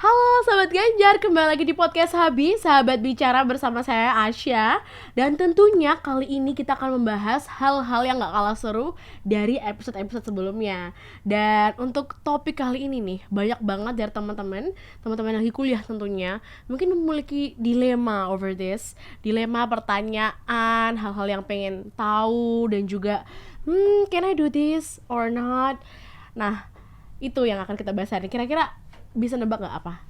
Halo Sahabat Ganjar, kembali lagi di podcast Habi, Sahabat Bicara bersama saya Asya. Dan tentunya kali ini kita akan membahas hal-hal yang gak kalah seru dari episode-episode sebelumnya. Dan untuk topik kali ini nih, banyak banget dari teman-teman yang lagi kuliah tentunya mungkin memiliki dilema over this. Dilema, pertanyaan, hal-hal yang pengen tahu dan juga can I do this or not? Nah, itu yang akan kita bahas hari ini. Kira-kira bisa nebak gak apa?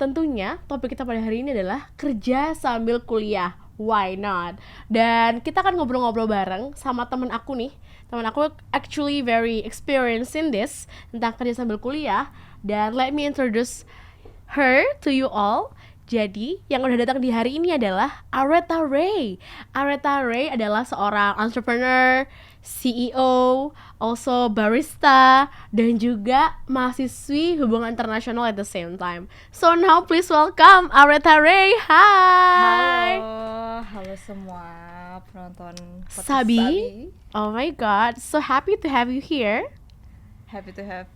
Tentunya topik kita pada hari ini adalah kerja sambil kuliah. Why not? Dan kita akan ngobrol-ngobrol bareng sama temen aku nih. Temen aku actually very experienced in this, tentang kerja sambil kuliah. Dan let me introduce her to you all. Jadi, yang udah datang di hari ini adalah Aretha Ray. Aretha Ray adalah seorang entrepreneur, CEO, also barista, dan juga mahasiswi hubungan internasional at the same time. So now please welcome Aretha Ray. Hai. Halo semua penonton podcast Sabi. Oh my god, so happy to have you here. Happy to have.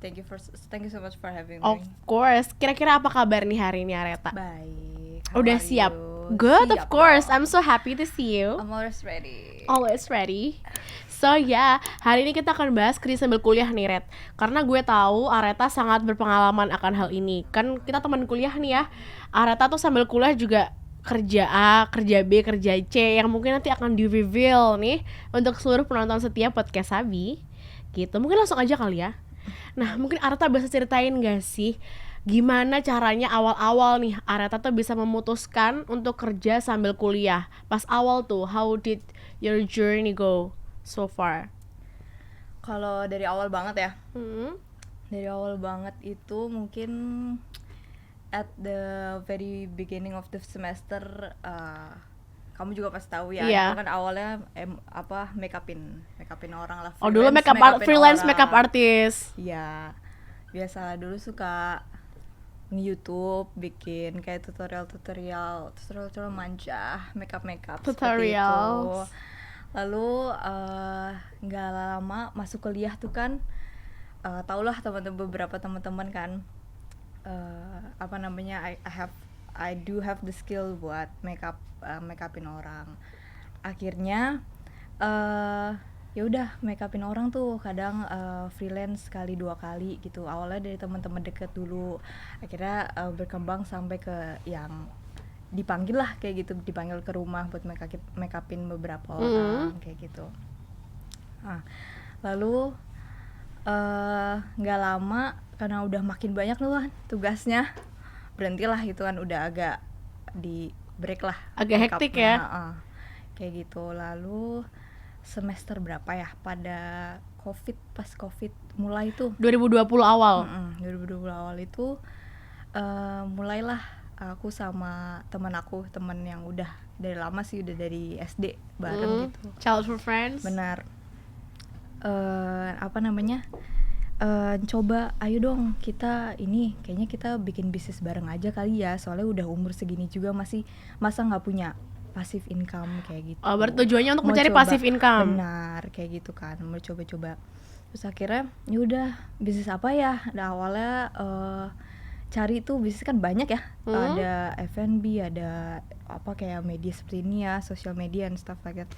Thank you so much for having me. Of course. Kira-kira apa kabar nih hari ini, Aretha? Baik. Udah siap? Good, of course. I'm so happy to see you. I'm always ready. Always ready. So yeah, hari ini kita akan bahas kerja sambil kuliah nih, Red. Karena gue tahu Aretha sangat berpengalaman akan hal ini. Kan kita teman kuliah nih ya. Aretha tuh sambil kuliah juga kerja A, kerja B, kerja C yang mungkin nanti akan di-reveal nih untuk seluruh penonton setiap podcast Sabi. Gitu. Mungkin langsung aja kali ya. Nah, mungkin Aretha bisa ceritain gak sih gimana caranya awal-awal nih Aretha tuh bisa memutuskan untuk kerja sambil kuliah. Pas awal tuh, how did your journey go so far? Kalau dari awal banget ya. Hmm. Dari awal banget itu mungkin at the very beginning of the semester, kamu juga pasti tahu ya, Iya. itu kan awalnya makeupin orang lah. Oh, dulu freelance makeup artist. Iya, biasalah dulu suka nge-YouTube bikin kayak tutorial manja makeup Tutorials. lalu nggak lama masuk kuliah tuh kan, taulah beberapa teman-teman kan, I do have the skill buat makeupin orang. Akhirnya ya udah makeupin orang tuh kadang freelance sekali 2 kali gitu. Awalnya dari teman-teman deket dulu, akhirnya berkembang sampai ke yang dipanggil lah kayak gitu, dipanggil ke rumah buat makeupin beberapa orang kayak gitu. Nah, lalu nggak lama karena udah makin banyak loh kan tugasnya, berhentilah gitu kan, udah agak di break lah, agak hektik ya. Kayak gitu. Lalu semester berapa ya, pas covid mulai tuh 2020 awal. 2020 awal itu mulailah aku sama teman yang udah dari lama sih, udah dari SD bareng gitu. Childhood friends. Benar. Coba ayo dong kita ini, kayaknya kita bikin bisnis bareng aja kali ya, soalnya udah umur segini juga masa nggak punya passive income kayak gitu. Oh, berarti tujuannya untuk mencari passive income. Benar, kayak gitu kan, mau coba-coba. Terus akhirnya yaudah bisnis apa ya. Nah, awalnya cari tuh bisnis kan banyak ya, ada F&B, ada apa kayak media seperti ini ya, social media and stuff like that.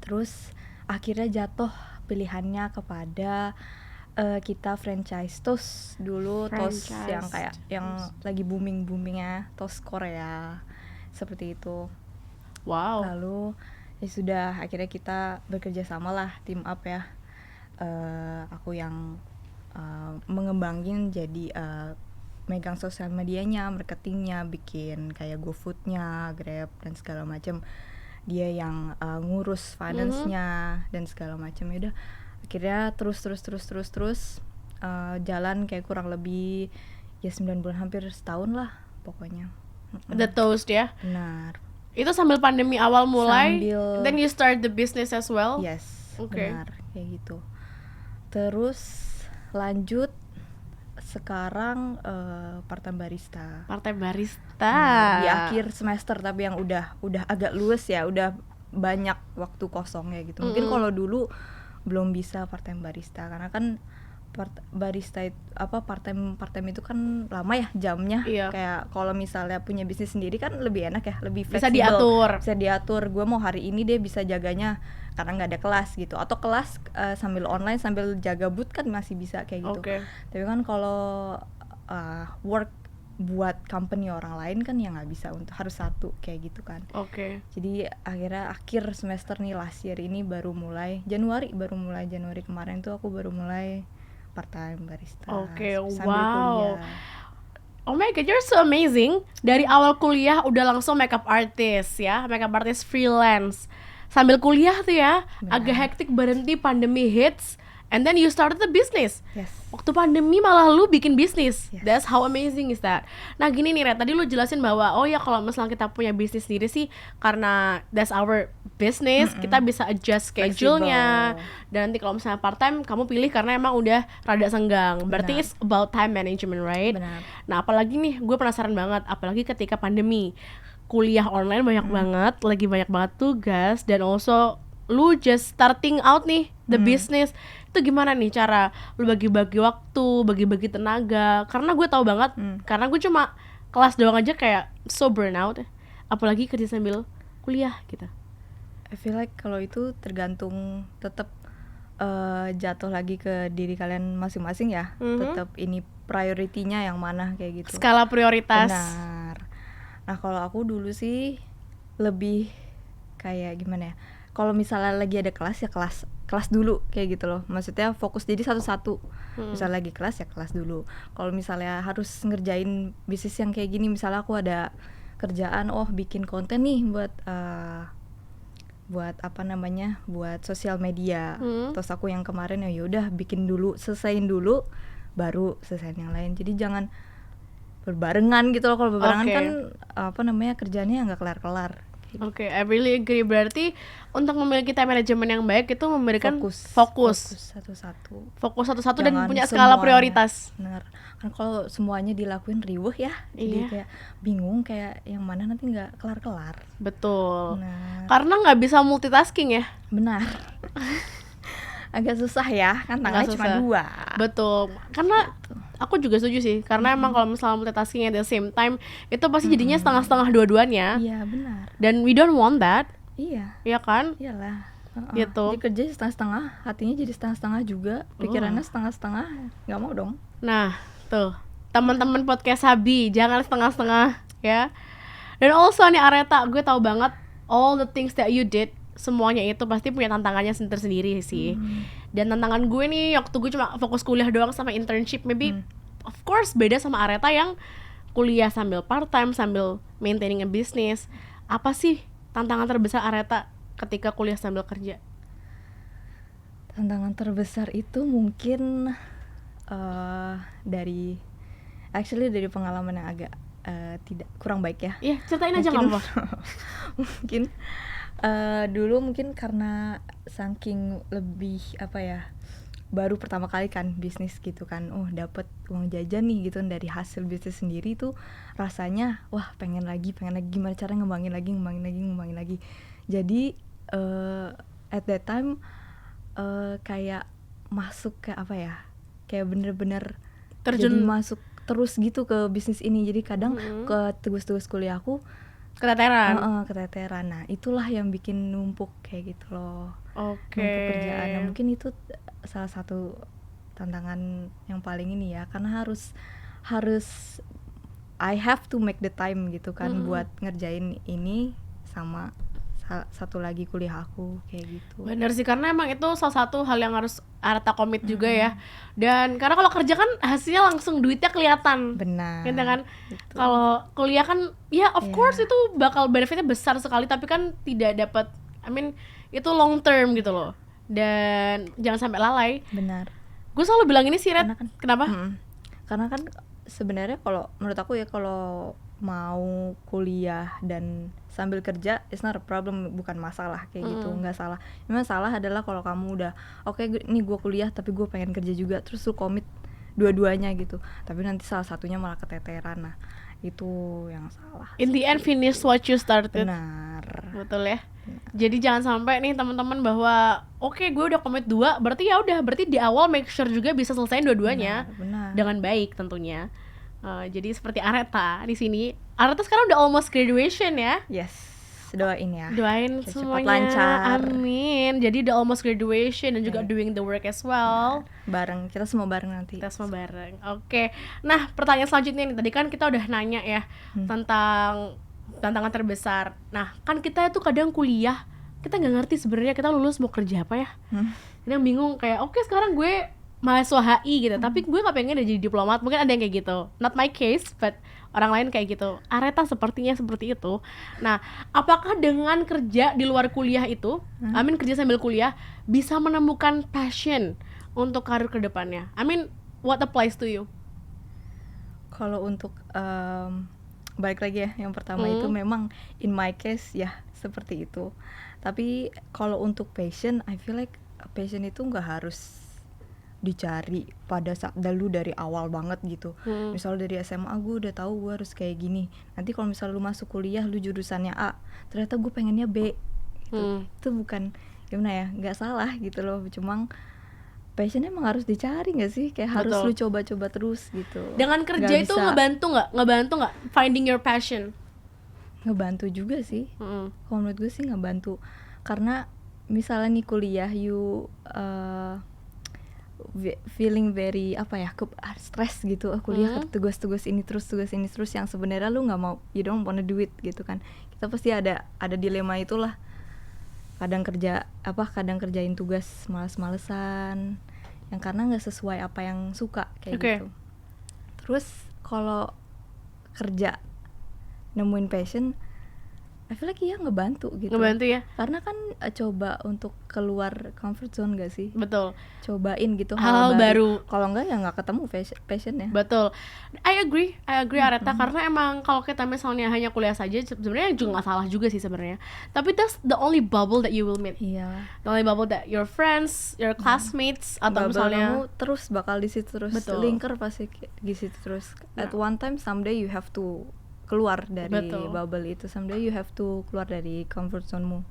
Terus akhirnya jatuh pilihannya kepada kita franchise toast dulu. Toast yang kayak yang lagi boomingnya, toast Korea seperti itu. Wow. Lalu ya sudah, akhirnya kita bekerja sama lah, team up ya. Aku yang mengembangin jadi megang sosial medianya, marketingnya, bikin kayak GoFood-nya, Grab dan segala macam. Dia yang ngurus finance-nya dan segala macam. Ya udah, akhirnya terus jalan kayak kurang lebih ya 9 bulan, hampir setahun lah pokoknya. The toast ya. Benar. Itu sambil pandemi awal mulai. Then you start the business as well. Yes. Okay. Benar, kayak gitu. Terus lanjut sekarang part-time barista. Di akhir semester, tapi yang udah agak luas ya, udah banyak waktu kosongnya gitu. Mungkin kalau dulu belum bisa part-time barista karena kan barista part time itu kan lama ya jamnya. Iya. Kayak kalau misalnya punya bisnis sendiri kan lebih enak ya, lebih Bisa fleksibel. diatur. Bisa diatur. Gue mau hari ini dia bisa jaganya karena nggak ada kelas gitu. Atau kelas sambil online sambil jaga booth kan masih bisa kayak gitu. Oke. Tapi kan kalau work buat company orang lain kan ya nggak bisa, untuk harus satu kayak gitu kan. Oke. Jadi akhirnya akhir semester nih, last year ini baru mulai Januari kemarin tuh aku baru mulai part time barista. Oke, sambil wow. kuliah. Oh my god, you're so amazing. Dari awal kuliah udah langsung makeup artist ya, makeup artist freelance. Sambil kuliah tuh ya, agak hektik, berhenti, pandemi hits, and then you started the business. Yes. Waktu pandemi malah lu bikin bisnis. Yes. That's how amazing is that. Nah gini nih Red, tadi lu jelasin bahwa oh ya kalau misalnya kita punya bisnis sendiri sih, karena that's our business, kita bisa adjust schedule-nya. Dan nanti kalau misalnya part time kamu pilih karena emang udah rada senggang. Berarti it's about time management, right? Benar. Nah apalagi nih, gue penasaran banget, apalagi ketika pandemi, kuliah online banyak banget, lagi banyak banget tugas, dan also lu just starting out nih the business. Itu gimana nih cara lu bagi-bagi waktu, bagi-bagi tenaga? Karena gue tahu banget, karena gue cuma kelas doang aja kayak so burnout, apalagi kerja sambil kuliah gitu. I feel like kalau itu tergantung, tetap jatuh lagi ke diri kalian masing-masing ya. Tetap ini prioritinya yang mana kayak gitu. Skala prioritas. Benar. Nah kalau aku dulu sih lebih kayak gimana ya, kalau misalnya lagi ada kelas ya kelas dulu kayak gitu loh, maksudnya fokus jadi satu-satu. Misalnya lagi kelas ya kelas dulu. Kalau misalnya harus ngerjain bisnis yang kayak gini, misalnya aku ada kerjaan, bikin konten nih buat buat sosial media. Terus aku yang kemarin ya udah bikin dulu, selesaiin dulu, baru selesaiin yang lain. Jadi jangan berbarengan gitu loh. Kalau berbarengan kan kerjanya nggak kelar-kelar. Oke, I really agree. Berarti untuk memiliki time management yang baik itu memberikan fokus satu-satu. Fokus satu-satu dan Jangan punya skala semuanya. prioritas. Benar. Kan kalau semuanya dilakuin riweh ya. Jadi kayak bingung, kayak yang mana nanti nggak kelar-kelar. Betul. Nah. Karena nggak bisa multitasking ya. Benar. Agak susah ya, kan tangannya cuma 2. Betul. Karena aku juga setuju sih. Karena emang kalau misalnya multitasking at the same time, itu pasti jadinya setengah-setengah dua-duanya. Iya, benar. Dan we don't want that. Iya. Iya kan? Iyalah. Gitu. Jadi kerja setengah-setengah, hatinya jadi setengah-setengah juga, pikirannya setengah-setengah. Nggak mau dong. Nah, tuh. Teman-teman podcast Habi, jangan setengah-setengah ya. Dan also nih Areta, gue tahu banget all the things that you did, semuanya itu pasti punya tantangannya sendiri sih. Dan tantangan gue nih waktu gue cuma fokus kuliah doang sama internship, maybe of course beda sama Areta yang kuliah sambil part time, sambil maintaining a business. Apa sih tantangan terbesar Areta ketika kuliah sambil kerja? Tantangan terbesar itu mungkin dari pengalaman yang agak tidak kurang baik ya. Iya, ceritain aja nggak apa-apa. Mungkin dulu mungkin karena saking lebih baru pertama kali kan bisnis gitu kan, dapet uang jajan nih gitu dari hasil bisnis sendiri tuh rasanya wah pengen lagi gimana cara ngembangin lagi. Jadi at that time kayak masuk ke kayak bener-bener Terjun. jadi masuk terus gitu ke bisnis ini. Jadi kadang ke tugas-tugas kuliahku Keteteran. keteteran. Nah itulah yang bikin numpuk kayak gitu loh. Oke. Numpuk kerjaan. Nah, mungkin itu salah satu tantangan yang paling ini ya, karena harus I have to make the time gitu kan buat ngerjain ini sama satu lagi kuliah aku kayak gitu. Bener sih, karena emang itu salah satu hal yang harus Areta komit juga ya. Dan karena kalau kerja kan hasilnya langsung, duitnya kelihatan. Benar. Gitu kan. Gitu. Kalau kuliah kan ya of course itu bakal benefitnya besar sekali, tapi kan tidak dapat, itu long term gitu loh. Dan jangan sampai lalai. Benar. Gue selalu bilang ini sih, Red. Kenapa? Karena kan sebenarnya kalau menurut aku ya, kalau mau kuliah dan sambil kerja it's not a problem, bukan masalah kayak gitu, nggak salah. Memang salah adalah kalau kamu udah nih gue kuliah tapi gue pengen kerja juga, terus lu komit dua-duanya gitu, tapi nanti salah satunya malah keteteran. Nah itu yang salah. In the end finish what you started. Benar. Betul ya. Benar. Jadi jangan sampai nih teman-teman bahwa oke gue udah komit 2, berarti ya udah, berarti di awal make sure juga bisa selesaiin dua-duanya Benar. dengan baik tentunya. Jadi seperti Areta di sini. Areta sekarang udah almost graduation ya. Yes, doain ya. Doain Cepat semuanya. lancar. Amin. Jadi udah almost graduation dan juga doing the work as well. Bareng, kita semua bareng nanti. Kita semua bareng. Oke. Nah, pertanyaan selanjutnya nih. Tadi kan kita udah nanya ya tentang tantangan terbesar. Nah, kan kita itu kadang kuliah, kita nggak ngerti sebenarnya kita lulus mau kerja apa ya. Kadang bingung kayak, oke sekarang gue mahasiswa HI gitu, tapi gue nggak pengen jadi diplomat. Mungkin ada yang kayak gitu. Not my case, but orang lain kayak gitu. Areta sepertinya seperti itu. Nah, apakah dengan kerja di luar kuliah itu, kerja sambil kuliah, bisa menemukan passion untuk karir kedepannya? What applies to you? Kalau untuk balik lagi ya, yang pertama itu memang in my case ya seperti itu. Tapi kalau untuk passion, I feel like passion itu nggak harus dicari pada saat dulu dari awal banget gitu. Misalnya dari SMA gue udah tahu gue harus kayak gini. Nanti kalau misalnya lu masuk kuliah lu jurusannya A, ternyata gue pengennya B gitu. Itu bukan gimana ya, nggak salah gitu loh. Cuma passion emang harus dicari nggak sih? Kayak harus lu coba-coba terus gitu. Dengan kerja itu ngebantu nggak finding your passion? Ngebantu juga sih. Kalau menurut gue sih ngebantu. Karena misalnya nih kuliah you feeling very stress gitu, kuliah tugas-tugas ini terus yang sebenarnya lu nggak mau, you don't wanna do it gitu kan. Kita pasti ada dilema itulah. Kadang kerjain tugas malas-malesan yang karena nggak sesuai apa yang suka kayak gitu. Terus kalau kerja nemuin passion, I feel like ngebantu gitu. Ngebantu ya? Karena kan coba untuk keluar comfort zone gak sih? Betul. Cobain gitu hal baru. Kalau enggak ya nggak ketemu passionnya. Betul. I agree Areta, karena emang kalau kita misalnya hanya kuliah saja sebenarnya juga nggak salah juga sih sebenarnya. Tapi that's the only bubble that you will meet. Iya. The only bubble that your friends, your classmates atau bubble misalnya kamu terus bakal di situ terus. Betul. Linker pasti di situ terus. At one time someday you have to keluar dari bubble itu, someday you have to keluar dari comfort zone-mu.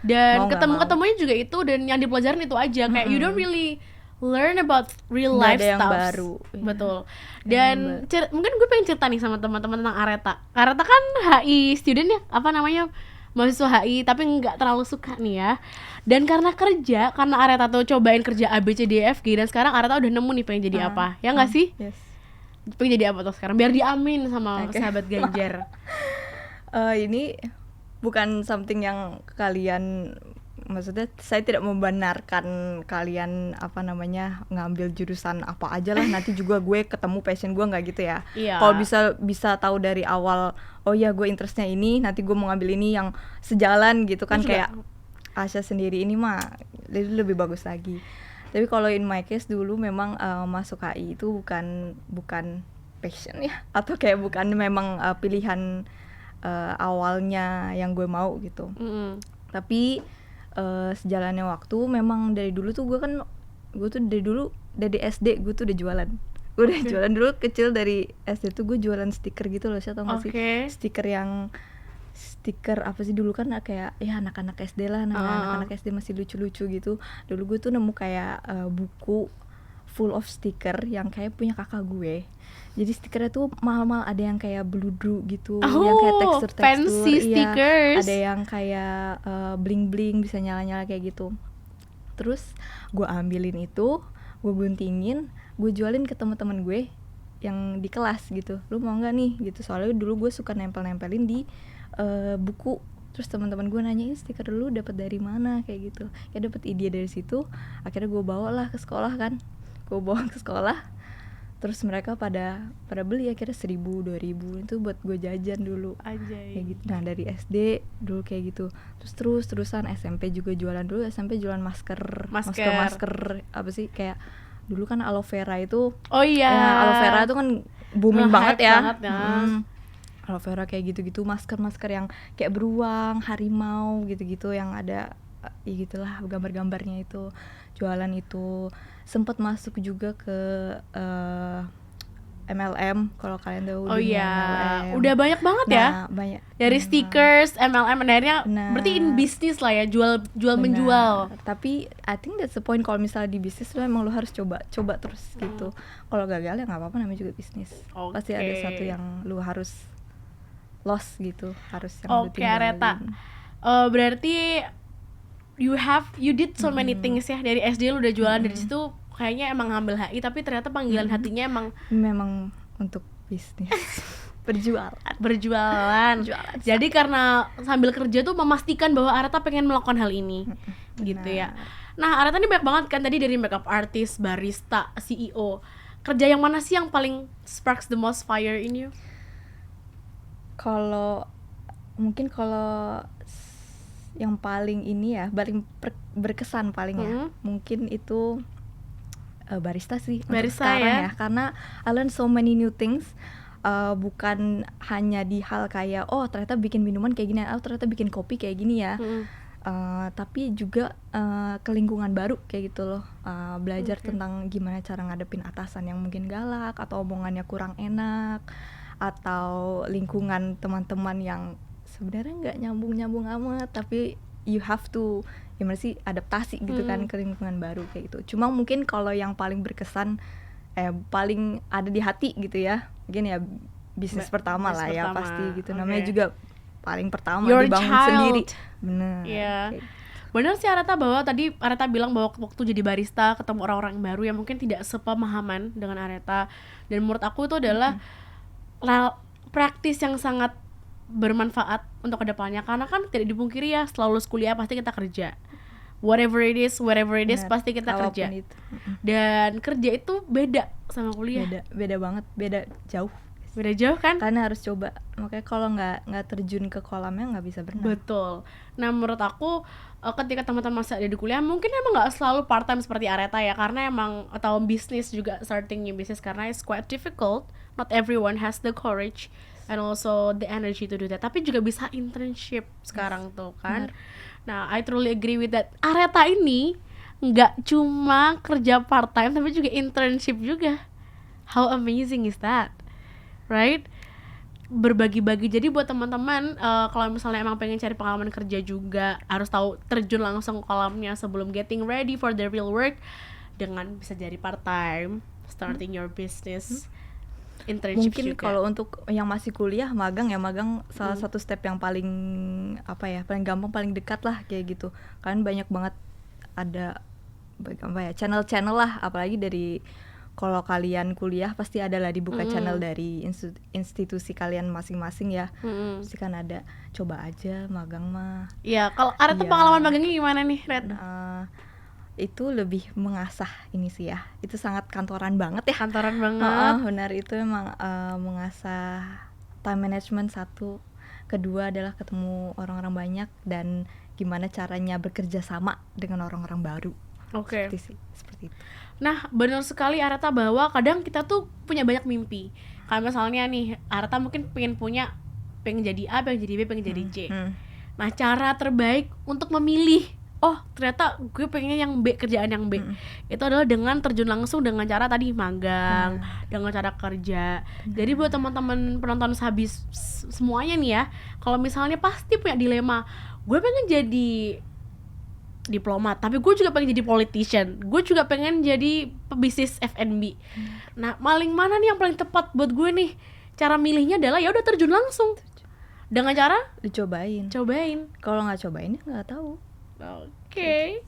Dan ketemunya juga itu, dan yang dipelajarin itu aja, kayak you don't really learn about real life stuff. Yang baru. Betul. Dan mungkin gue pengen cerita nih sama teman-teman tentang Areta. Areta kan HI student ya, mahasiswa HI, tapi nggak terlalu suka nih ya. Dan karena Areta tuh cobain kerja A, B, C, D, F, G, dan sekarang Areta udah nemu nih pengen jadi apa. Ya nggak sih? Yes. Pengen jadi apa tuh sekarang? Biar diamin sama sahabat Ganjar. Ini bukan something yang kalian, maksudnya saya tidak membenarkan kalian ngambil jurusan apa aja lah, nanti juga gue ketemu passion gue, nggak gitu ya. Kalau bisa tahu dari awal, oh ya gue interestnya ini, nanti gue mau ngambil ini yang sejalan gitu kan, kayak Asya sendiri ini mah lebih bagus lagi. Tapi kalau in my case dulu memang masuk HI itu bukan passion ya, atau kayak bukan memang pilihan awalnya yang gue mau gitu. Tapi sejalannya waktu, memang dari dulu tuh gue tuh dari SD gue tuh udah jualan. Gue udah jualan dulu kecil, dari SD tuh gue jualan stiker gitu loh, saya tau gak sih? Stiker apa sih dulu kan kayak ya anak-anak SD lah, anak-anak SD masih lucu-lucu gitu. Dulu gue tuh nemu kayak buku full of stiker yang kayak punya kakak gue. Jadi stikernya tuh mahal-mahal, ada yang kayak bludru gitu, yang kayak tekstur-tekstur, fancy stickers. Ada yang kayak bling-bling, bisa nyala-nyala kayak gitu. Terus gue ambilin itu, gue guntingin, gue jualin ke teman-teman gue yang di kelas gitu. Lu mau nggak nih gitu? Soalnya dulu gue suka nempel-nempelin di buku. Terus teman-teman gue nanyain stiker dulu dapat dari mana kayak gitu. Ya dapat ide dari situ. Akhirnya gue bawa lah ke sekolah kan. Gue bawa ke sekolah. Terus mereka pada beli, akhirnya 1.000, 2.000 itu buat gue jajan dulu. Kayak gitu. Nah dari SD dulu kayak gitu. Terusan SMP juga jualan dulu. SMP jualan masker apa sih, kayak dulu kan aloe vera itu. Oh iya. Ya, aloe vera itu kan booming banget ya. Aloe vera kayak gitu-gitu, masker yang kayak beruang, harimau gitu-gitu, yang ada ya gitulah gambar-gambarnya itu. Jualan itu. Sempat masuk juga ke MLM, kalau kalian tahu Oh dunia iya, MLM. udah banyak banget ya. Nah, banyak. Dari stickers, MLM, akhirnya Benar. berarti in bisnis lah ya, jual menjual. Benar. Tapi I think that's the point, kalau misalnya di bisnis lo emang lo harus coba terus gitu. Kalau gagal ya nggak apa-apa, namanya juga bisnis. Pasti ada Oke. satu yang lo harus loss gitu, harus yang lo Oke, Areta. tinggalin. Berarti you did so many things ya. Dari SD lu udah jualan, dari situ kayaknya emang ngambil HI, tapi ternyata panggilan hatinya emang Memang untuk bisnis. Berjualan. berjualan. Jadi karena sambil kerja tuh memastikan bahwa Areta pengen melakukan hal ini. Gitu ya. Nah, Areta ini banyak banget kan tadi, dari makeup artist, barista, CEO. Kerja yang mana sih yang paling sparks the most fire in you? Kalau mungkin yang paling ini ya, paling berkesan paling ya, mungkin itu barista sih untuk Barista sekarang ya. Karena I learn so many new things. Bukan hanya di hal kayak oh ternyata bikin minuman kayak gini, oh ternyata bikin kopi kayak gini ya. Tapi juga ke lingkungan baru kayak gitu loh. Belajar tentang gimana cara ngadepin atasan yang mungkin galak, atau omongannya kurang enak, atau lingkungan teman-teman yang sebenarnya nggak nyambung amat, tapi you have to gimana sih adaptasi gitu kan ke lingkungan baru kayak gitu. Cuma mungkin kalau yang paling berkesan, paling ada di hati gitu ya, mungkin ya bisnis pertama lah ya pasti gitu. Namanya juga paling pertama Your dibangun child. sendiri. Bener. Iya. Kayak Benar sih Areta, bahwa tadi Areta bilang bahwa waktu jadi barista ketemu orang-orang baru yang mungkin tidak sepemahaman dengan Areta, dan menurut aku itu adalah praktis yang sangat bermanfaat untuk kedepannya, karena kan tidak dipungkiri ya, setelah lulus kuliah pasti kita kerja, whatever it is, wherever it is, bener, pasti kita apapun kerja. itu. Dan kerja itu beda sama kuliah, Beda banget, beda jauh. beda jauh kan. Karena harus coba, makanya kalau nggak terjun ke kolamnya nggak bisa berenang. Betul. Nah, menurut aku ketika teman-teman masih ada di kuliah, mungkin emang nggak selalu part time seperti Areta ya, karena emang, atau bisnis juga, starting new business, karena it's quite difficult. Not everyone has the courage and also the energy to do that. Tapi juga bisa internship sekarang tuh kan. Nah, I truly agree with that. Areta ini nggak cuma kerja part time, tapi juga internship juga. How amazing is that, right? Berbagi-bagi. Jadi buat teman-teman, kalau misalnya emang pengen cari pengalaman kerja juga, harus tahu terjun langsung ke kolamnya sebelum getting ready for the real work, dengan bisa jadi part time, starting your business, internship Mungkin juga. kalau untuk yang masih kuliah, magang salah satu step yang paling paling gampang, paling dekat lah kayak gitu. Kan banyak banget ada channel-channel lah, apalagi dari kalau kalian kuliah pasti ada lah dibuka channel dari institusi kalian masing-masing ya. Pasti kan ada, coba aja magang mah. Iya, kalau Areta pengalaman magangnya gimana nih, Red? Itu lebih mengasah ini sih ya, itu sangat kantoran banget ya. Kantoran banget. Benar, itu emang mengasah time management satu, kedua adalah ketemu orang-orang banyak dan gimana caranya bekerja sama dengan orang-orang baru. Oke. Seperti itu. Nah, benar sekali Areta, bahwa kadang kita tuh punya banyak mimpi. Kayak misalnya nih, Areta mungkin pengen jadi A, pengen jadi B, pengen jadi C. Nah, cara terbaik untuk memilih, oh ternyata gue pengennya yang B, kerjaan yang B, itu adalah dengan terjun langsung dengan cara tadi magang, dengan cara kerja. Jadi buat teman-teman penonton Sahabi semuanya nih ya, kalau misalnya pasti punya dilema, gue pengen jadi diplomat, tapi gue juga pengen jadi politician, gue juga pengen jadi pebisnis F&B. Nah, paling mana nih yang paling tepat buat gue nih? Cara milihnya adalah ya udah terjun langsung dengan cara Dicobain. Kalau nggak cobain ya nggak tahu. Oke.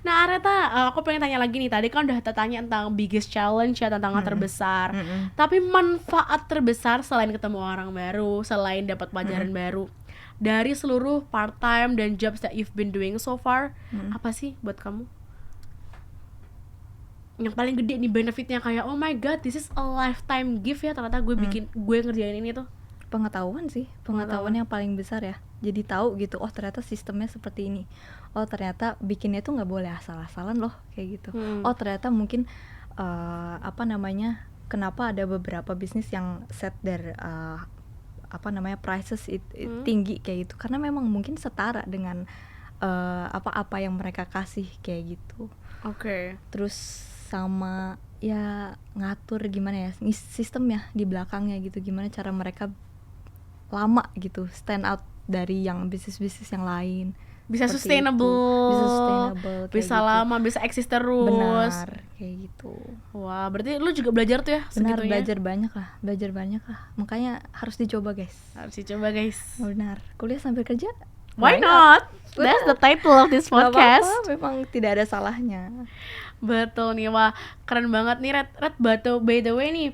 Nah, Areta, aku pengen tanya lagi nih. Tadi kan udah tanya tentang biggest challenge ya, tantangan terbesar. Tapi manfaat terbesar selain ketemu orang baru, selain dapat pelajaran baru, dari seluruh part time dan jobs that you've been doing so far, apa sih buat kamu? Yang paling gede nih benefitnya, kayak oh my god, this is a lifetime gift ya, ternyata gue ngerjain ini tuh. Pengetahuan yang paling besar ya. Jadi tahu gitu, oh ternyata sistemnya seperti ini. Oh ternyata bikinnya tuh nggak boleh asal-asalan loh kayak gitu. Oh ternyata mungkin kenapa ada beberapa bisnis yang set their prices tinggi kayak gitu, karena memang mungkin setara dengan apa yang mereka kasih kayak gitu. Oke. Terus sama ya ngatur gimana ya sistem ya di belakangnya gitu, gimana cara mereka lama gitu stand out dari yang bisnis-bisnis yang lain. Bisa Seperti itu. sustainable, Bisa sustainable kayak bisa gitu. lama, bisa eksis terus. Benar, kayak gitu. Wah, berarti lu juga belajar tuh ya Benar, segitunya? belajar banyak lah. Makanya harus dicoba guys. Harus dicoba guys. Benar, kuliah sambil kerja. Why not? That's the title of this Gak podcast. apa-apa, memang tidak ada salahnya. Betul nih, wah keren banget nih Red by the way nih,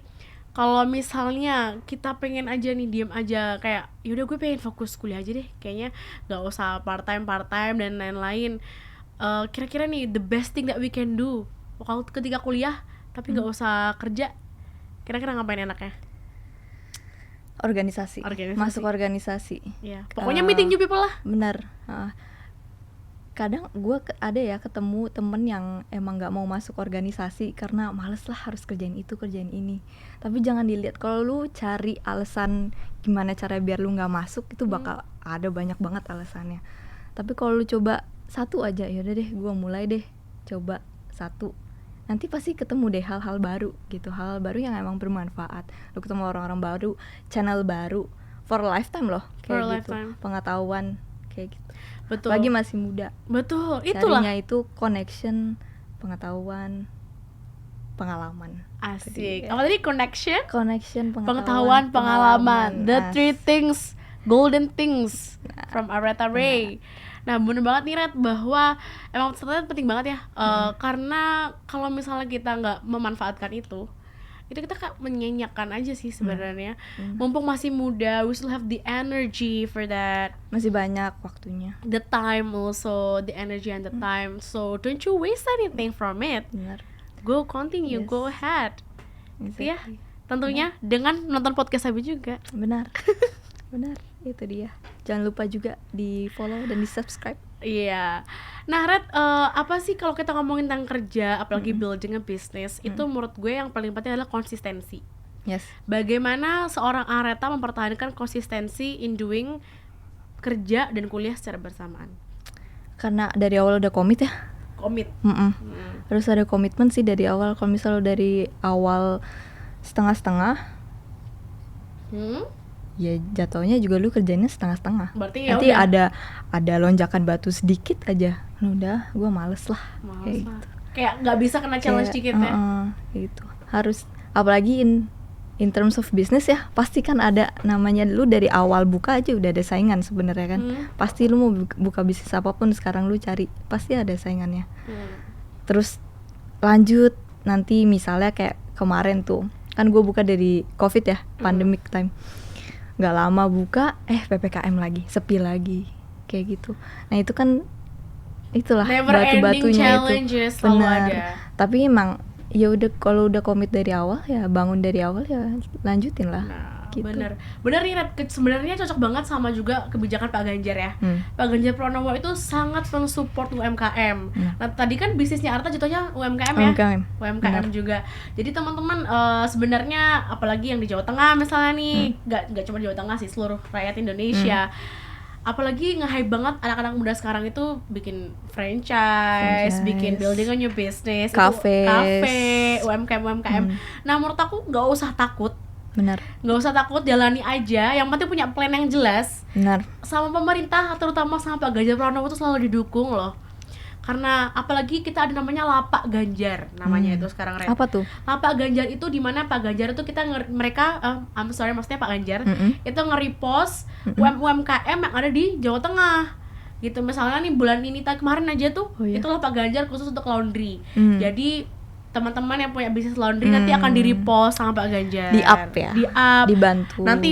kalau misalnya kita pengen aja nih diem aja kayak yaudah gue pengen fokus kuliah aja deh, kayaknya nggak usah part time dan lain-lain. Kira-kira nih the best thing that we can do kalau ketika kuliah tapi nggak usah kerja, kira-kira ngapain enaknya? Organisasi. Masuk organisasi. Ya, pokoknya meeting new people lah. Benar. Kadang gue ada ya ketemu temen yang emang nggak mau masuk organisasi karena males lah harus kerjain itu kerjain ini. Tapi jangan dilihat kalau lu cari alasan gimana cara biar lu nggak masuk, itu bakal ada banyak banget alasannya. Tapi kalau lu coba satu aja, yaudah deh gue mulai deh coba satu, nanti pasti ketemu deh hal-hal baru gitu, hal baru yang emang bermanfaat. Lu ketemu orang-orang baru, channel baru, for a lifetime loh kayak For a gitu. lifetime. Pengetahuan kayak gitu. Betul. Lagi masih muda. Betul, itulah. Carinya itu connection, pengetahuan, pengalaman. Asik. Apa tadi? Connection, Pengetahuan, pengalaman. The three As- things, golden things from Aretha Ray. Nah, bener banget nih Red, bahwa emang ternyata penting banget ya. Karena kalau misalnya kita nggak memanfaatkan itu kita kayak menyenyakan aja sih sebenarnya. Mumpung masih muda, we still have the energy for that. Masih banyak waktunya. The time also, the energy and the time. So don't you waste anything from it. Benar. Go continue, Yes. go ahead. Gitu ya. Exactly. Tentunya dengan nonton podcast Abi juga. Benar. Benar, itu dia. Jangan lupa juga di follow dan di subscribe. Iya. Nah, Red, apa sih kalau kita ngomongin tentang kerja, apalagi building a business, itu menurut gue yang paling penting adalah konsistensi. Yes. Bagaimana seorang Aretha mempertahankan konsistensi in doing kerja dan kuliah secara bersamaan? Karena dari awal udah komit ya. Komit. Harus ada komitmen sih dari awal. Kalau misalnya dari awal setengah-setengah, ya jatuhnya juga lu kerjanya setengah-setengah. Berarti ya Nanti udah. ada lonjakan batu sedikit aja, udah gue males lah. Males Kayak lah. gitu. Kayak nggak bisa kena challenge Kayak, dikit ya. kayak gitu. Harus, apalagi in terms of business ya, pasti kan ada namanya, lu dari awal buka aja udah ada saingan sebenarnya kan. Pasti lu mau buka bisnis apapun sekarang lu cari, pasti ada saingannya. Terus lanjut nanti misalnya kayak kemarin tuh kan gue buka dari COVID ya, pandemic time, nggak lama buka PPKM lagi, sepi lagi kayak gitu. Nah itu kan itulah Never ending batu-batunya itu. challenges selalu Benar. ada. Tapi emang ya udah, kalau udah komit dari awal ya bangun dari awal ya lanjutin lah. Nah, Gitu. bener nih Red, sebenarnya cocok banget sama juga kebijakan Pak Ganjar ya. Pak Ganjar Pranowo itu sangat mensupport UMKM. Nah tadi kan bisnisnya Arta jatuhnya UMKM ya. UMKM juga. Jadi teman-teman, sebenarnya apalagi yang di Jawa Tengah misalnya nih, nggak cuma di Jawa Tengah sih, seluruh rakyat Indonesia. Apalagi nge-hype banget anak-anak muda sekarang itu bikin franchise, bikin building a new business, Cafe, UMKM. Nah menurut aku nggak usah takut. Benar. Nggak usah takut, jalani aja, yang penting punya plan yang jelas. Benar. Sama pemerintah, terutama sama Pak Ganjar Pranowo itu selalu didukung loh. Karena apalagi kita ada namanya Lapak Ganjar, namanya itu sekarang Red. Apa tuh? Lapak Ganjar itu dimana Pak Ganjar itu kita maksudnya Pak Ganjar itu nge-repost UMKM yang ada di Jawa Tengah gitu. Misalnya nih bulan ini kemarin aja tuh, itulah Pak Ganjar khusus untuk laundry. Jadi teman-teman yang punya bisnis laundry nanti akan di-repost sama Pak Ganjar. Di-up ya? Di-up. Dibantu. Nanti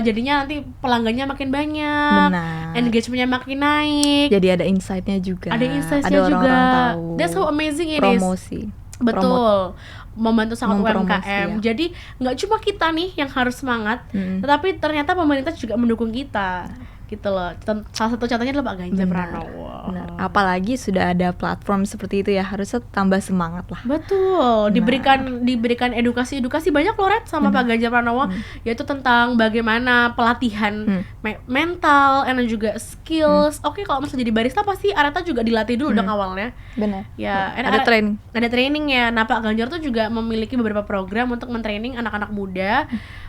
jadinya nanti pelanggannya makin banyak. Benar. Engagementnya makin naik. Jadi ada insight-nya juga. Ada insight-nya ada juga. orang-orang tahu. That's how amazing it Promosi. is. Betul. Membantu sangat Mempromosi, UMKM. ya. Jadi nggak cuma kita nih yang harus semangat, tetapi ternyata pemerintah juga mendukung kita. Gitu loh. Salah satu contohnya adalah Pak Ganjar Pranowo. Benar. Apalagi sudah ada platform seperti itu ya, harusnya tambah semangat lah. Betul, diberikan edukasi banyak loh Red sama Pak Ganjar Pranowo, yaitu tentang bagaimana pelatihan mental dan juga skills. Oke, kalau misalnya jadi barista pasti Areta juga dilatih dulu dong awalnya. Benar. Ya, Ada training. Ada training ya. Nah, Pak Ganjar tuh juga memiliki beberapa program untuk mentraining anak-anak muda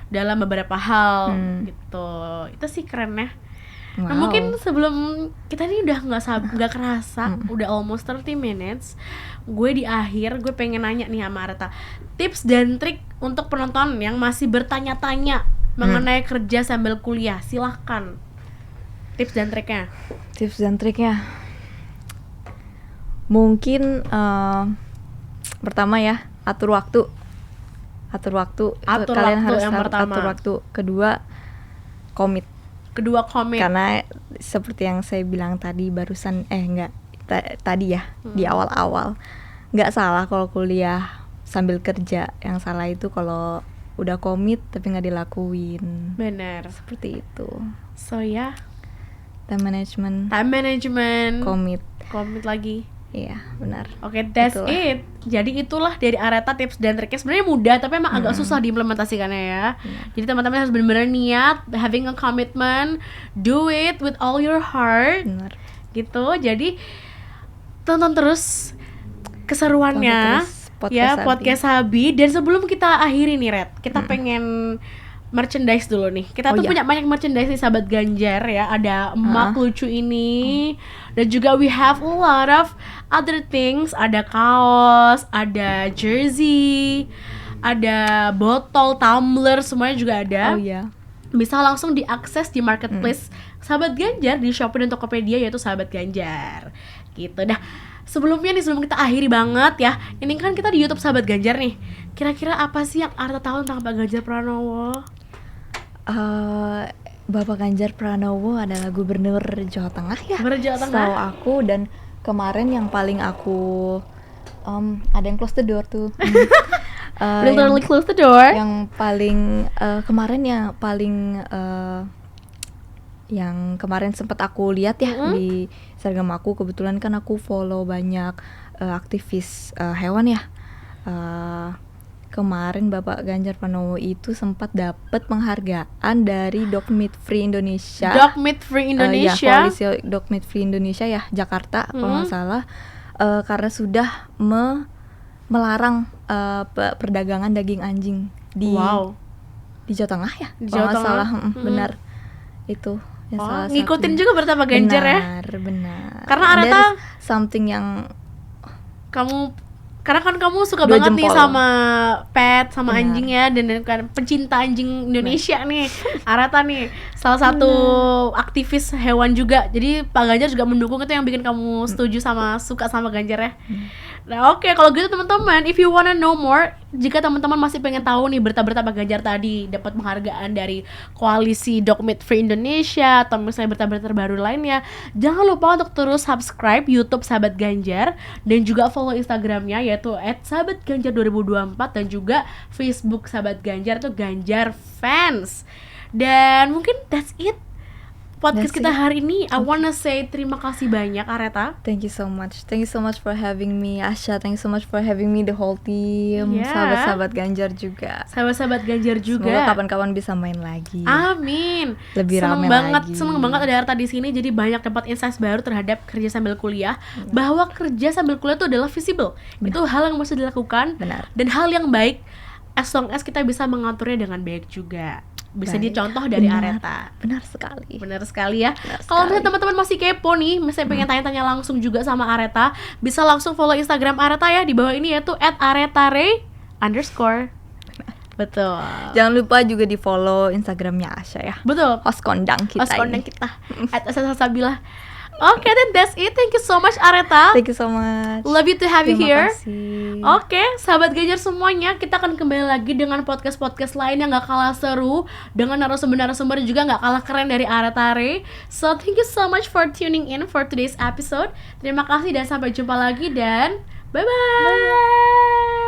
dalam beberapa hal gitu. Itu sih keren ya. Nah, mungkin sebelum kita ini udah nggak kerasa, udah almost 30 minutes. Gue di akhir, gue pengen nanya nih sama Areta, tips dan trik untuk penonton yang masih bertanya-tanya mengenai kerja sambil kuliah. Silahkan. Tips dan triknya. Tips dan triknya. Mungkin pertama ya, atur waktu. Kalian harus atur waktu. Kedua, komit. Karena seperti yang saya bilang tadi barusan, tadi ya, di awal-awal, nggak salah kalau kuliah sambil kerja. Yang salah itu kalau udah komit tapi nggak dilakuin. Benar. Seperti itu. So ya, time management, komit lagi. Iya, benar. Oke, that's it. Jadi itulah dari Areta tips dan triknya. Sebenarnya mudah tapi emang agak susah diimplementasikannya ya. Jadi teman-teman harus benar-benar niat, having a commitment, do it with all your heart. Benar. Gitu. Jadi tonton terus keseruannya podcast Habi. Dan sebelum kita akhiri nih Red, kita pengen merchandise dulu nih. Kita tuh punya banyak merchandise nih sahabat Ganjar ya. Ada emak lucu ini. Dan juga we have a lot of other things. Ada kaos, ada jersey, ada botol, tumbler, semuanya juga ada. Oh iya. Bisa langsung diakses di marketplace sahabat Ganjar di Shopee dan Tokopedia, yaitu sahabat Ganjar. Gitu dah. Sebelum kita akhiri banget ya. Ini kan kita di YouTube sahabat Ganjar nih. Kira-kira apa sih yang Arta tahu tentang Pak Ganjar Pranowo? Bapak Ganjar Pranowo adalah gubernur Jawa Tengah ya. Gubernur Jawa Tengah. So aku dan kemarin yang paling aku ada yang close the door tuh. Literally close the door. Yang paling kemarin yang kemarin sempat aku lihat ya di Instagram aku, kebetulan kan aku follow banyak aktivis hewan ya. Kemarin Bapak Ganjar Pranowo itu sempat dapat penghargaan dari Dog Meat Free Indonesia. Dog Meat Free Indonesia. Koalisi Dog Meat Free Indonesia ya, Jakarta kalau nggak salah, karena sudah melarang perdagangan daging anjing di Jawa Tengah ya. Di Kalau Jawa nggak Tengah. salah, benar itu. Ngikutin juga bertapa Ganjar ya. Benar. Karena Areta something yang karena kan kamu suka banget nih sama pet, sama anjing ya, dan kan pencinta anjing Indonesia nih. Areta nih salah satu aktivis hewan juga. Jadi Pak Ganjar juga mendukung, itu yang bikin kamu setuju sama suka sama Ganjar ya. Nah oke, kalau gitu teman-teman, if you wanna know more, jika teman-teman masih pengen tahu nih berita-berita Pak Ganjar tadi dapat penghargaan dari koalisi Dog Meat Free Indonesia atau misalnya berita-berita terbaru lainnya, jangan lupa untuk terus subscribe YouTube Sahabat Ganjar dan juga follow Instagramnya yaitu @sahabatganjar2024 dan juga Facebook Sahabat Ganjar itu Ganjar Fans. Dan mungkin that's it podcast kita hari ini. I wanna say terima kasih banyak Areta. Thank you so much for having me, Asya. Thank you so much for having me, the whole team. Sahabat-sahabat Ganjar juga. Sahabat-sahabat Ganjar juga. Semoga kapan-kapan bisa main lagi. Amin. Lebih ramai lagi. Seneng banget ada Areta di sini. Jadi banyak dapat insights baru terhadap kerja sambil kuliah. Bahwa kerja sambil kuliah itu adalah visible. Itu hal yang mesti dilakukan. Benar. Dan hal yang baik as long as kita bisa mengaturnya dengan baik juga. Bisa dicontoh dari Areta. Benar sekali ya. Kalau misalnya teman-teman masih kepo nih, misalnya pengen tanya-tanya langsung juga sama Areta, bisa langsung follow Instagram Areta ya di bawah ini yaitu @aretare_. Betul. Jangan lupa juga di follow Instagramnya Asya ya. Betul. Host kondang kita. @asasabila. Oke, then that's it. Thank you so much Areta. Thank you so much. Love you to have you here. Terima kasih. Oke, sahabat Ganjar semuanya, kita akan kembali lagi dengan podcast-podcast lain yang gak kalah seru, dengan narasumber-narasumber juga gak kalah keren dari Aretare. So, thank you so much for tuning in for today's episode. Terima kasih dan sampai jumpa lagi dan bye-bye.